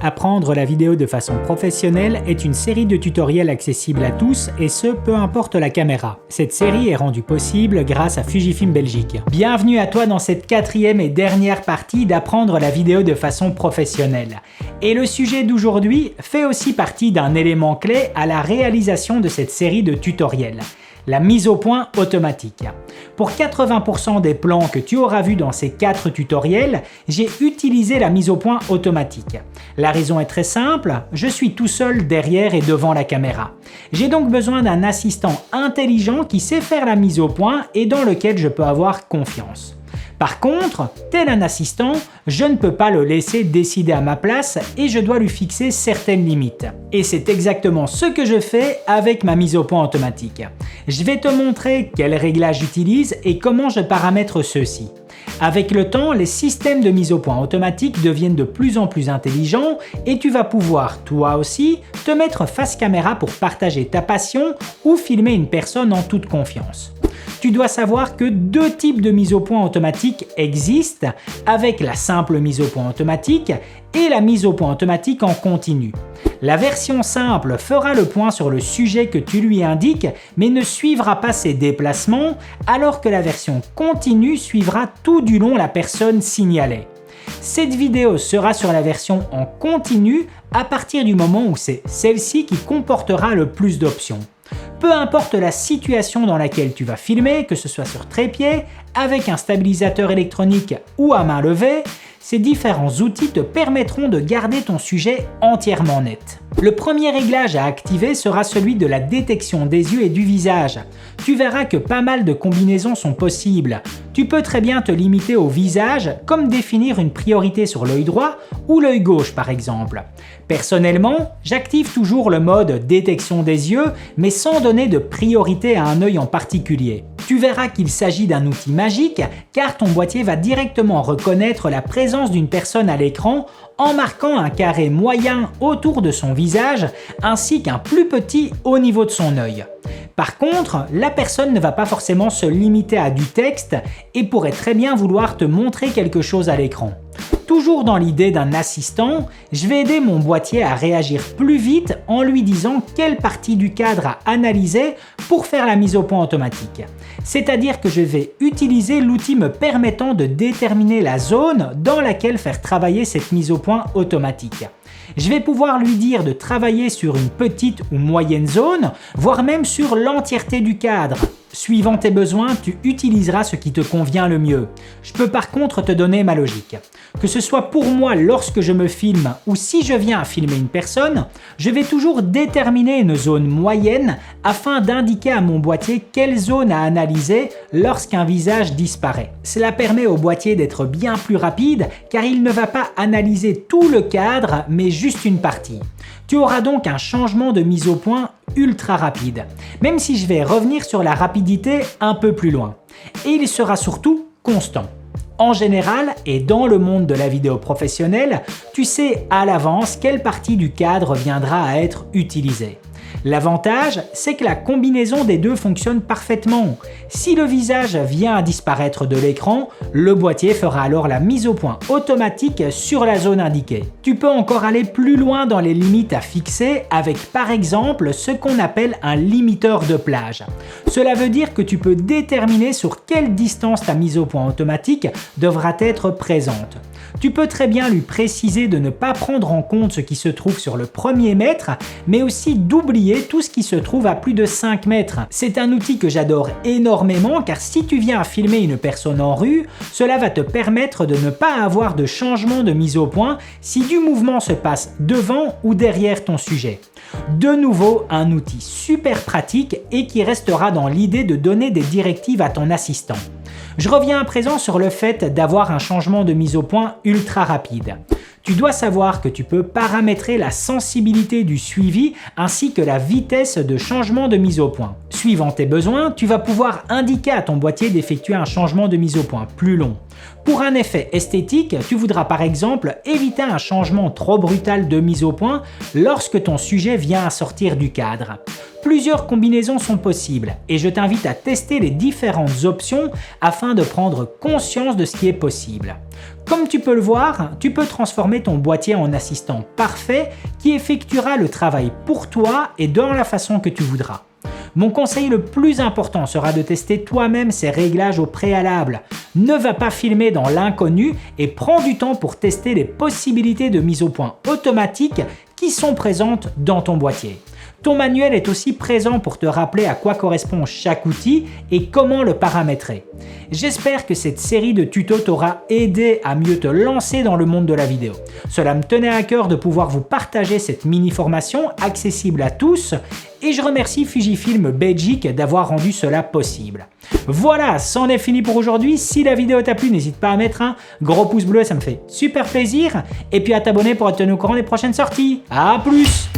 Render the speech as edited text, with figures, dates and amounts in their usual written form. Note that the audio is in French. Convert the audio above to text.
Apprendre la vidéo de façon professionnelle est une série de tutoriels accessibles à tous et ce, peu importe la caméra. Cette série est rendue possible grâce à Fujifilm Belgique. Bienvenue à toi dans cette quatrième et dernière partie d'apprendre la vidéo de façon professionnelle. Et le sujet d'aujourd'hui fait aussi partie d'un élément clé à la réalisation de cette série de tutoriels. La mise au point automatique. Pour 80% des plans que tu auras vus dans ces 4 tutoriels, j'ai utilisé la mise au point automatique. La raison est très simple, je suis tout seul derrière et devant la caméra. J'ai donc besoin d'un assistant intelligent qui sait faire la mise au point et dans lequel je peux avoir confiance. Par contre, tel un assistant, je ne peux pas le laisser décider à ma place et je dois lui fixer certaines limites. Et c'est exactement ce que je fais avec ma mise au point automatique. Je vais te montrer quels réglages j'utilise et comment je paramètre ceux-ci. Avec le temps, les systèmes de mise au point automatique deviennent de plus en plus intelligents et tu vas pouvoir, toi aussi, te mettre face caméra pour partager ta passion ou filmer une personne en toute confiance. Tu dois savoir que 2 types de mise au point automatique existent, avec la simple mise au point automatique et la mise au point automatique en continu. La version simple fera le point sur le sujet que tu lui indiques, mais ne suivra pas ses déplacements, alors que la version continue suivra tout du long la personne signalée. Cette vidéo sera sur la version en continu à partir du moment où c'est celle-ci qui comportera le plus d'options. Peu importe la situation dans laquelle tu vas filmer, que ce soit sur trépied, avec un stabilisateur électronique ou à main levée, ces différents outils te permettront de garder ton sujet entièrement net. Le premier réglage à activer sera celui de la détection des yeux et du visage. Tu verras que pas mal de combinaisons sont possibles. Tu peux très bien te limiter au visage, comme définir une priorité sur l'œil droit ou l'œil gauche par exemple. Personnellement, j'active toujours le mode détection des yeux, mais sans donner de priorité à un œil en particulier. Tu verras qu'il s'agit d'un outil magique car ton boîtier va directement reconnaître la présence d'une personne à l'écran en marquant un carré moyen autour de son visage ainsi qu'un plus petit au niveau de son œil. Par contre, la personne ne va pas forcément se limiter à du texte et pourrait très bien vouloir te montrer quelque chose à l'écran. Toujours dans l'idée d'un assistant, je vais aider mon boîtier à réagir plus vite en lui disant quelle partie du cadre à analyser pour faire la mise au point automatique. C'est-à-dire que je vais utiliser l'outil me permettant de déterminer la zone dans laquelle faire travailler cette mise au point automatique. Je vais pouvoir lui dire de travailler sur une petite ou moyenne zone, voire même sur l'entièreté du cadre. Suivant tes besoins, tu utiliseras ce qui te convient le mieux. Je peux par contre te donner ma logique. Que ce soit pour moi lorsque je me filme ou si je viens à filmer une personne, je vais toujours déterminer une zone moyenne afin d'indiquer à mon boîtier quelle zone à analyser lorsqu'un visage disparaît. Cela permet au boîtier d'être bien plus rapide car il ne va pas analyser tout le cadre mais juste une partie. Tu auras donc un changement de mise au point ultra rapide, même si je vais revenir sur la rapidité un peu plus loin. Et il sera surtout constant. En général, et dans le monde de la vidéo professionnelle, tu sais à l'avance quelle partie du cadre viendra à être utilisée. L'avantage, c'est que la combinaison des deux fonctionne parfaitement. Si le visage vient à disparaître de l'écran, le boîtier fera alors la mise au point automatique sur la zone indiquée. Tu peux encore aller plus loin dans les limites à fixer avec par exemple ce qu'on appelle un limiteur de plage. Cela veut dire que tu peux déterminer sur quelle distance ta mise au point automatique devra être présente. Tu peux très bien lui préciser de ne pas prendre en compte ce qui se trouve sur le premier mètre, mais aussi d'oublier tout ce qui se trouve à plus de 5 mètres. C'est un outil que j'adore énormément car si tu viens à filmer une personne en rue, cela va te permettre de ne pas avoir de changement de mise au point si du mouvement se passe devant ou derrière ton sujet. De nouveau, un outil super pratique et qui restera dans l'idée de donner des directives à ton assistant. Je reviens à présent sur le fait d'avoir un changement de mise au point ultra rapide. Tu dois savoir que tu peux paramétrer la sensibilité du suivi ainsi que la vitesse de changement de mise au point. Suivant tes besoins, tu vas pouvoir indiquer à ton boîtier d'effectuer un changement de mise au point plus long. Pour un effet esthétique, tu voudras par exemple éviter un changement trop brutal de mise au point lorsque ton sujet vient à sortir du cadre. Plusieurs combinaisons sont possibles et je t'invite à tester les différentes options afin de prendre conscience de ce qui est possible. Comme tu peux le voir, tu peux transformer ton boîtier en assistant parfait qui effectuera le travail pour toi et dans la façon que tu voudras. Mon conseil le plus important sera de tester toi-même ces réglages au préalable. Ne va pas filmer dans l'inconnu et prends du temps pour tester les possibilités de mise au point automatique qui sont présentes dans ton boîtier. Ton manuel est aussi présent pour te rappeler à quoi correspond chaque outil et comment le paramétrer. J'espère que cette série de tutos t'aura aidé à mieux te lancer dans le monde de la vidéo. Cela me tenait à cœur de pouvoir vous partager cette mini-formation accessible à tous et je remercie Fujifilm Belgique d'avoir rendu cela possible. Voilà, c'en est fini pour aujourd'hui. Si la vidéo t'a plu, n'hésite pas à mettre un gros pouce bleu, ça me fait super plaisir. Et puis à t'abonner pour être tenu au courant des prochaines sorties. À plus!